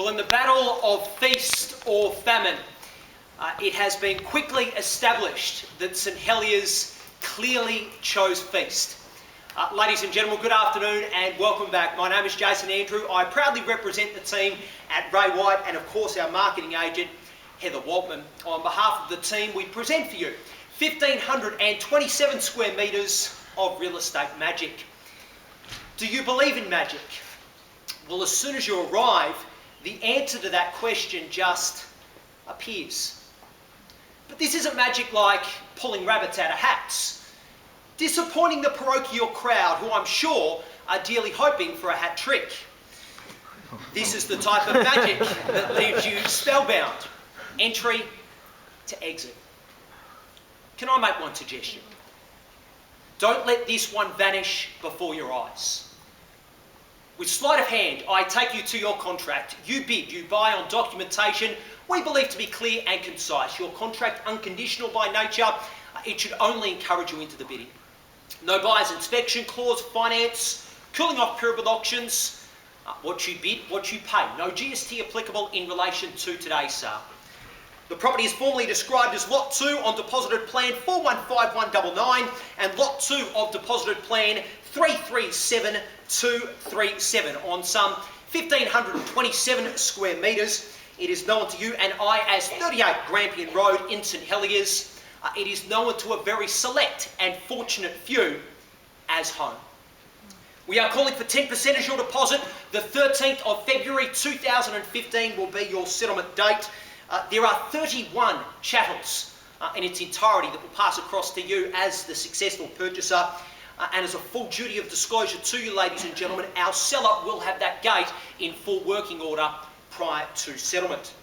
Well, in the battle of feast or famine, it has been quickly established that St Heliers clearly chose feast. Ladies and gentlemen, good afternoon and welcome back. My name is Jason Andrew. I proudly represent the team at Ray White and of course our marketing agent Heather Waltman. On behalf of the team, we present for you 1,527 square metres of real estate magic. Do you believe in magic? Well, as soon as you arrive, the answer to that question just appears. But this isn't magic like pulling rabbits out of hats, disappointing the parochial crowd who I'm sure are dearly hoping for a hat trick. This is the type of magic that leaves you spellbound, entry to exit. Can I make one suggestion? Don't let this one vanish before your eyes. With sleight of hand, I take you to your contract. You bid, you buy on documentation we believe to be clear and concise. Your contract unconditional by nature. It should only encourage you into the bidding. No buyer's inspection clause, finance, cooling off period with auctions. What you bid, what you pay. No GST applicable in relation to today's sale. The property is formally described as Lot 2 on Deposited Plan 415199 and Lot 2 of Deposited Plan 337237 on some 1,527 square metres. It is known to you and I as 38 Grampian Road in St Heliers. It is known to a very select and fortunate few as home. We are calling for 10% as your deposit. The 13th of February 2015 will be your settlement date. There are 31 chattels in its entirety that will pass across to you as the successful purchaser. And as a full duty of disclosure to you, ladies and gentlemen, our seller will have that gate in full working order prior to settlement.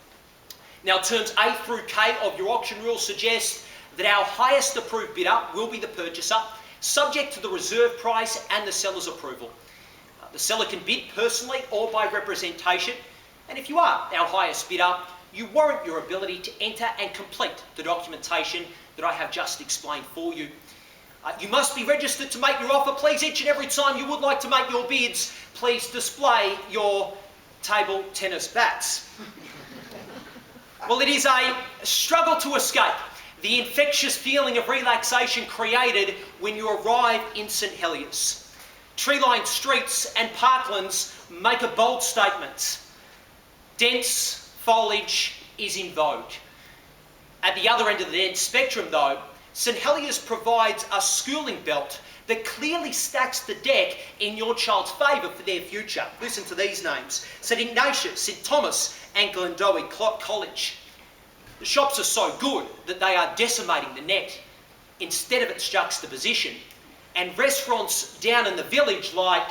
Now, terms A through K of your auction rules suggest that our highest approved bidder will be the purchaser, subject to the reserve price and the seller's approval. The seller can bid personally or by representation, and if you are our highest bidder, you warrant your ability to enter and complete the documentation that I have just explained for you. You must be registered to make your offer. Please, each and every time you would like to make your bids, please display your table tennis bats. Well, it is a struggle to escape the infectious feeling of relaxation created when you arrive in St Heliers. Tree-lined streets and parklands make a bold statement. Dense foliage is in vogue. At the other end of the dense spectrum, though, St Heliers provides a schooling belt that clearly stacks the deck in your child's favour for their future. Listen to these names: St Ignatius, St Thomas and Glendowie College. The shops are so good that they are decimating the net instead of its juxtaposition. And restaurants down in the village like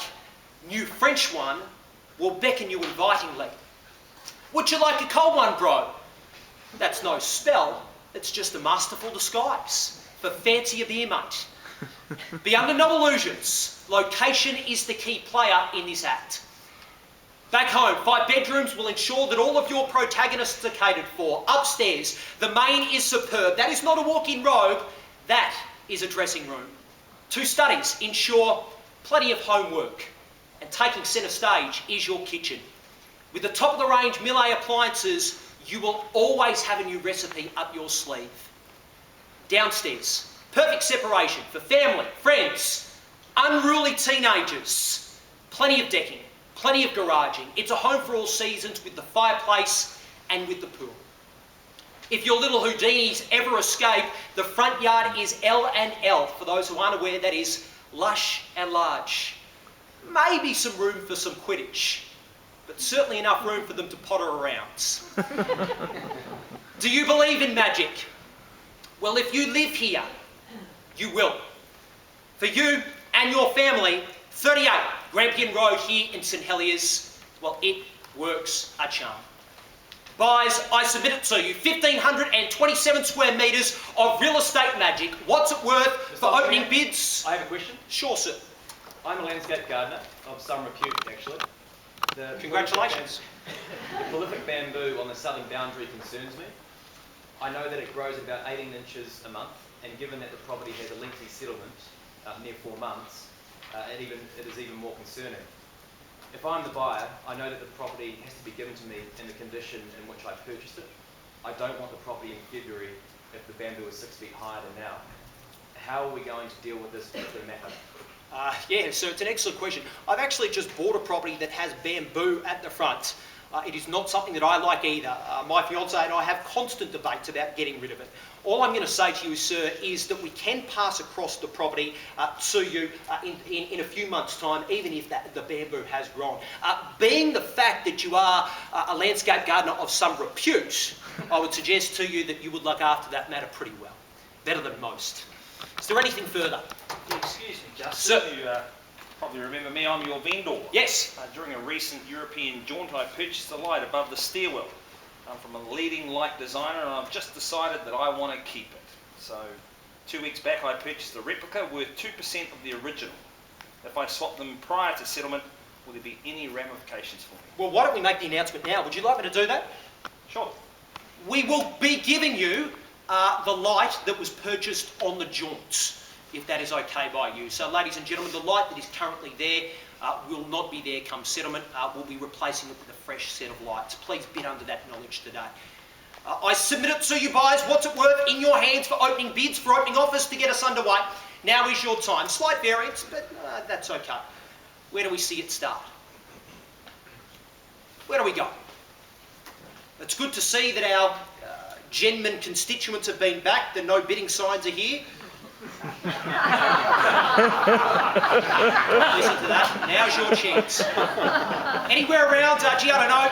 New French One will beckon you invitingly. Would you like a cold one, bro? That's no spell, it's just a masterful disguise for fancier beer, mate. Be under no illusions, location is the key player in this act. Back home, 5 bedrooms will ensure that all of your protagonists are catered for. Upstairs, the main is superb. That is not a walk-in robe, that is a dressing room. 2 studies ensure plenty of homework, and taking centre stage is your kitchen. With the top-of-the-range Millet appliances, you will always have a new recipe up your sleeve. Downstairs, perfect separation for family, friends, unruly teenagers. Plenty of decking, plenty of garaging. It's a home for all seasons with the fireplace and with the pool. If your little Houdinis ever escape, the front yard is L&L. For those who aren't aware, that is lush and large. Maybe some room for some Quidditch, but certainly enough room for them to potter around. Do you believe in magic? Well, if you live here, you will. For you and your family, 38 Grampian Road here in St Heliers, well, it works a charm. Buyers, I submit it to you, 1,527 square metres of real estate magic. What's it worth for opening bids? I have a question. Sure, sir. I'm a landscape gardener of some repute, actually. Congratulations. The prolific bamboo on the southern boundary concerns me. I know that it grows about 18 inches a month, and given that the property has a lengthy settlement, near 4 months, it is even more concerning. If I'm the buyer, I know that the property has to be given to me in the condition in which I purchased it. I don't want the property in February if the bamboo is 6 feet higher than now. How are we going to deal with this particular matter? Yeah, so it's an excellent question. I've actually just bought a property that has bamboo at the front. It is not something that I like either. My fiancée and I have constant debates about getting rid of it. All I'm going to say to you, sir, is that we can pass across the property to you in a few months' time, even if the bamboo has grown. Being the fact that you are a landscape gardener of some repute, I would suggest to you that you would look after that matter pretty well. Better than most. Is there anything further? Excuse me, Justin. Sir. You probably remember me. I'm your vendor. Yes. During a recent European jaunt, I purchased a light above the stairwell. I'm from a leading light designer, and I've just decided that I want to keep it. So, 2 weeks back, I purchased a replica worth 2% of the original. If I swap them prior to settlement, will there be any ramifications for me? Well, why don't we make the announcement now? Would you like me to do that? Sure. We will be giving you the light that was purchased on the jaunts, if that is okay by you. So, ladies and gentlemen, the light that is currently there will not be there come settlement. We'll be replacing it with a fresh set of lights. Please bid under that knowledge today. I submit it to you, buyers. What's it worth in your hands for opening bids, for opening offers to get us underway? Now is your time. Slight variance, but that's okay. Where do we see it start? Where do we go? It's good to see that our Genman constituents have been back. The no bidding signs are here. Listen to that. Now's your chance. Anywhere around, gee, I don't know,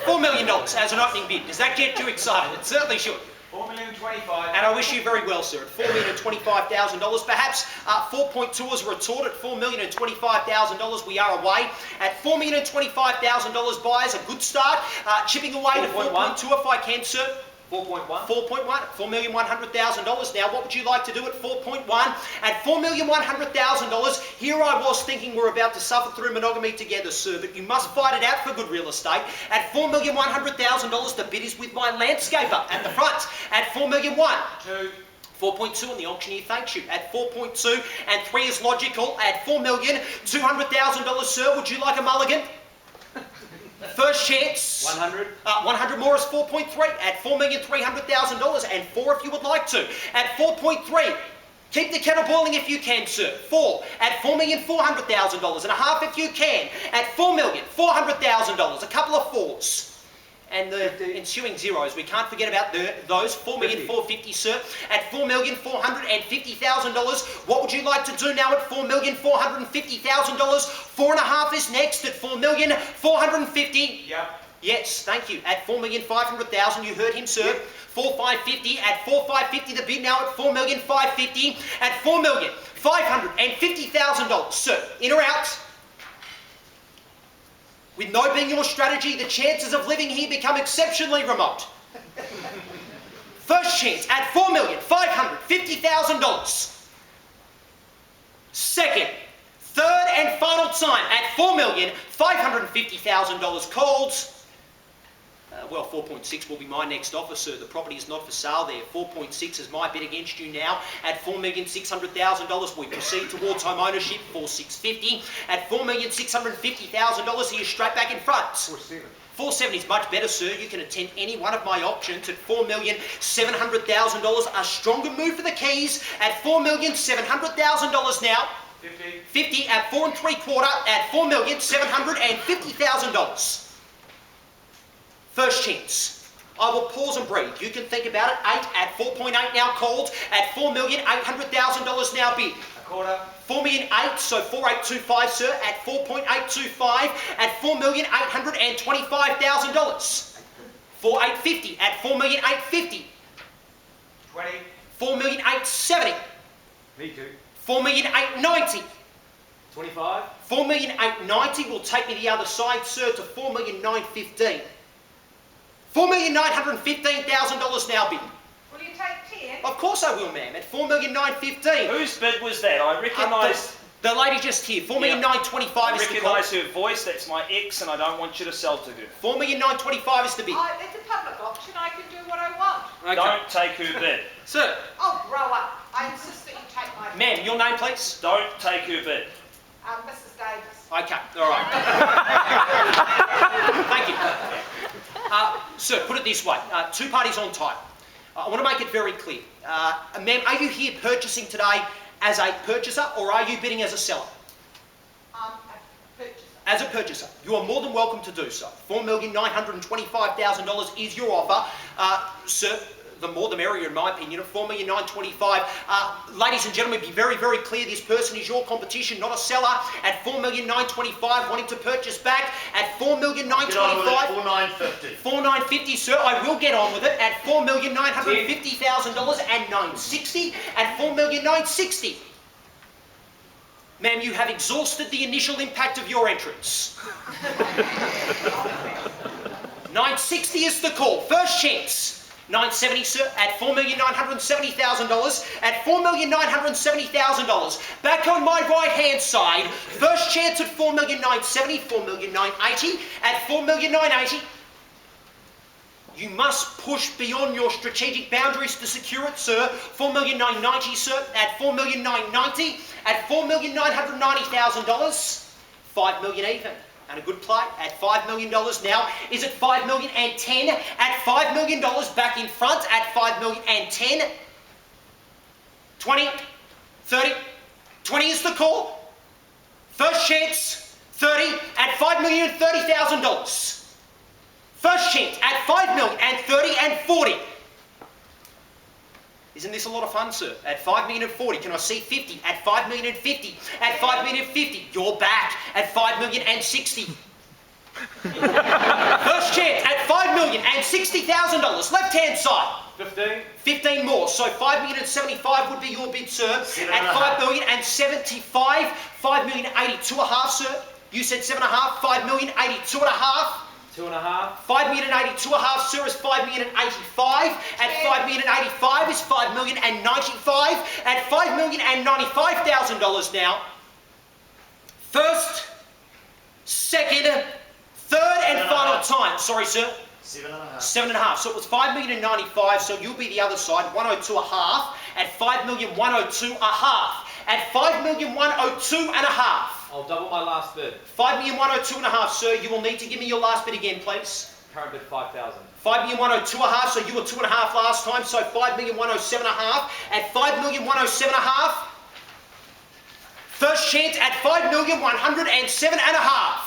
$4 million as an opening bid. Does that get you excited? It certainly should. $4,025,000. And I wish you very well, sir. At $4,025,000, perhaps 4.2 as a retort. At $4,025,000, we are away. At $4,025,000, buyers, a good start. Chipping away to 4.2 if I can, sir. 4.1. 4.1 at $4,100,000. Now, what would you like to do at 4.1? At $4,100,000, here I was thinking we're about to suffer through monogamy together, sir, but you must fight it out for good real estate. At $4,100,000, the bid is with my landscaper at the front. At $4,100,000. 4.2 on the auctioneer thanks you. At 4.2 and 3 is logical. At $4,200,000, sir, would you like a mulligan? First chance. 100. 100 more is 4.3 at $4,300,000 and 4 if you would like to. At 4.3, keep the kettle boiling if you can, sir. 4 at $4,400,000 and a half if you can. At $4,400,000, a couple of 4s. And the ensuing zeros, we can't forget about those. $4,450,000, sir. At $4,450,000, what would you like to do now at $4,450,000? 4.5 is next at $4,450,000. Yep. Yes, thank you. At $4,500,000, you heard him, sir. Yep. 4,550,000 at 4,550,000. The bid now at $4,550,000 at $4,550,000, sir. In or out? With no being your strategy, the chances of living here become exceptionally remote. First chance at $4,550,000. Second, third and final time at $4,550,000 called. Well, 4.6 will be my next offer, sir. The property is not for sale there. 4.6 is my bid against you now. At $4,600,000, we proceed towards home ownership. 4,650. At $4,650,000, he is straight back in front. 470 is much better, sir. You can attend any one of my auctions at $4,700,000. A stronger move for the keys at $4,700,000 now. 50 at 4 3/4 at $4,750,000. First chance. I will pause and breathe. You can think about it. 8 at 4.8 now called. At $4,800,000 now bid. A quarter. 4,800,000, so 4,825, sir. At 4.825 at $4,825,000. 4,850 at $4,850,000. 20. 4,870,000. Me too. 4,890,000. 25. 4,890,000 will take me the other side, sir, to 4,915,000. $4,915,000 now bid. Will you take 10? Of course I will, ma'am. At $4,915,000. Whose bid was that? I recognise... The lady just here. $4,925,000 I is the recognise call. her voice. That's my ex, and I don't want you to sell to her. $4,925,000 is the bid. It's a public auction. I can do what I want. Okay. Don't take her bid. Sir, Oh, grow up. I insist that you take my bid. ma'am, your name, please? Don't take her bid. Mrs. Davis. Okay, all right. Thank you. Sir, put it this way. Two parties on title. I want to make it very clear. Ma'am, are you here purchasing today as a purchaser or are you bidding as a seller? A purchaser. As a purchaser, you are more than welcome to do so. $4,925,000 is your offer. Sir, the more the merrier in my opinion, at $4,925,000. Ladies and gentlemen, be very, very clear, this person is your competition, not a seller. At $4,925,000, wanting to purchase back at $4,925,000. $4,950, sir, I will get on with it at $4,950,000 and $960 at $4,960,000. Ma'am, you have exhausted the initial impact of your entrance. $960 is the call. First chance. $970, sir, at $4,970,000. At $4,970,000. Back on my right-hand side. First chance at $4,970,000, $4,980,000. At $4,980,000. You must push beyond your strategic boundaries to secure it, sir. $4,990,000, sir, at $4,990,000. At $4,990,000. $5 million even. And a good play at $5 million now. Is it $5,010,000? At $5 million back in front at $5,010,000. 20, 30, 20 is the call. First chance, 30 at $5,030,000. First chance at $5 million and 30 and 40. Isn't this a lot of fun, sir? At $5,040,000, can I see 50? At $5,050,000, at $5,050,000, you're back at $5,060,000. First chance at $5,060,000, left-hand side. 15. 15 more, so $5,075,000 would be your bid, sir. At $5,075,000, $5,082,500, sir. You said 7.5, $5,082,500. 2.5. $5,082,500, sir, is $5,085,000. At $5,085,000 is $5,095,000. At $5,095,000 now. First, second, third, and final time. Sorry, sir. 7.5. 7.5. So it was $5,095,000. So you'll be the other side. 102,500. At $5,102,500. At $5,102,500. I'll double my last bid. $5,102,500, sir. You will need to give me your last bid again, please. Current bid 5,000. $5,102,500, so you were 2.5 last time, so $5,107,500. At $5,107,500. First chance at $5,107,500.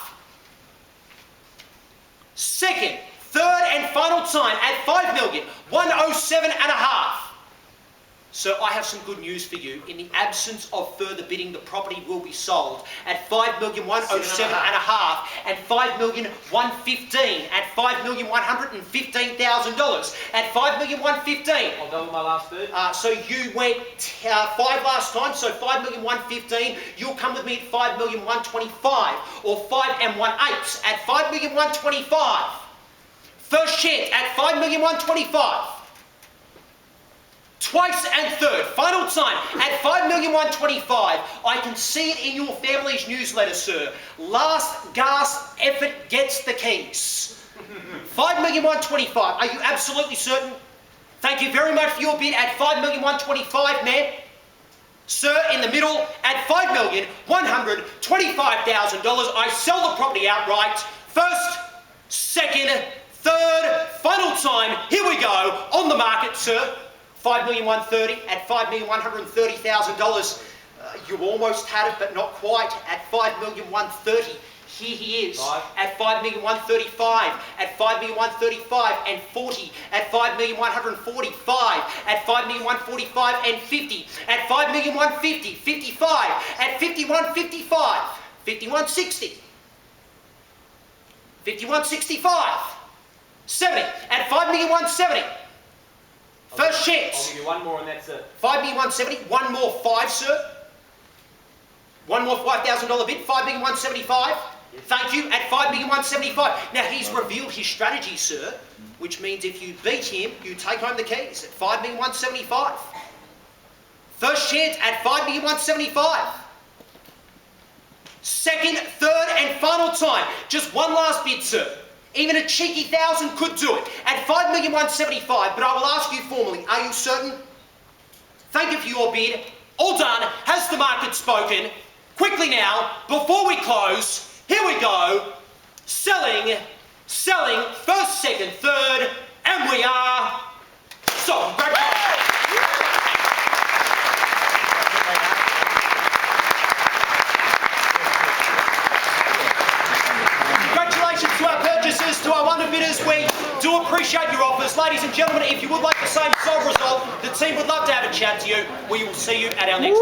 Second, third, and final time at $5,107,500. So I have some good news for you. In the absence of further bidding, the property will be sold at $5,107,500 and $5,115,000 at $5,115,000 at $5,115,000. I'll double my last bid. So you went 5 last time, so $5,115,000. You'll come with me at $5,125,000 or 5 1/8 at $5,125,000. First chance at $5,125,000. Twice and third, final time at $5,125,000. I can see it in your family's newsletter, sir. Last gasp effort gets the keys. $5,125,000. Are you absolutely certain? Thank you very much for your bid at $5,125,000, ma'am. Sir, in the middle at $5,125,000. I sell the property outright. First, second, third, final time. Here we go on the market, sir. $5,130,000 at $5,130,000. You almost had it, but not quite. At $5,130,000. Here he is. At $5,135,000. At $5,135,000 and 40. At $5,145,000. At $5,145,000 and 50. At $5,150,000. 55. At $5,155,000. 5,160,000. 5,165,000. 70. At $5,170,000. First chance. I'll give you one more and that's it. $5,170,000. One more 5, sir. One more $5,000 bid. $5,175,000. Yes. Thank you. At $5,175,000. Now he's revealed his strategy, sir, which means if you beat him, you take home the keys at $5,175,000. First chance at $5,175,000. Second, third, and final time. Just one last bid, sir. Even a cheeky 1,000 could do it at $5,175,000, but I will ask you formally, are you certain? Thank you for your bid. All done. Has the market spoken? Quickly now, before we close, here we go. Selling, first, second, third, and we are sold. Congratulations to our purchasers, to our wonder bidders. We do appreciate your offers. Ladies and gentlemen, if you would like the same sold result, the team would love to have a chat to you. We will see you at our next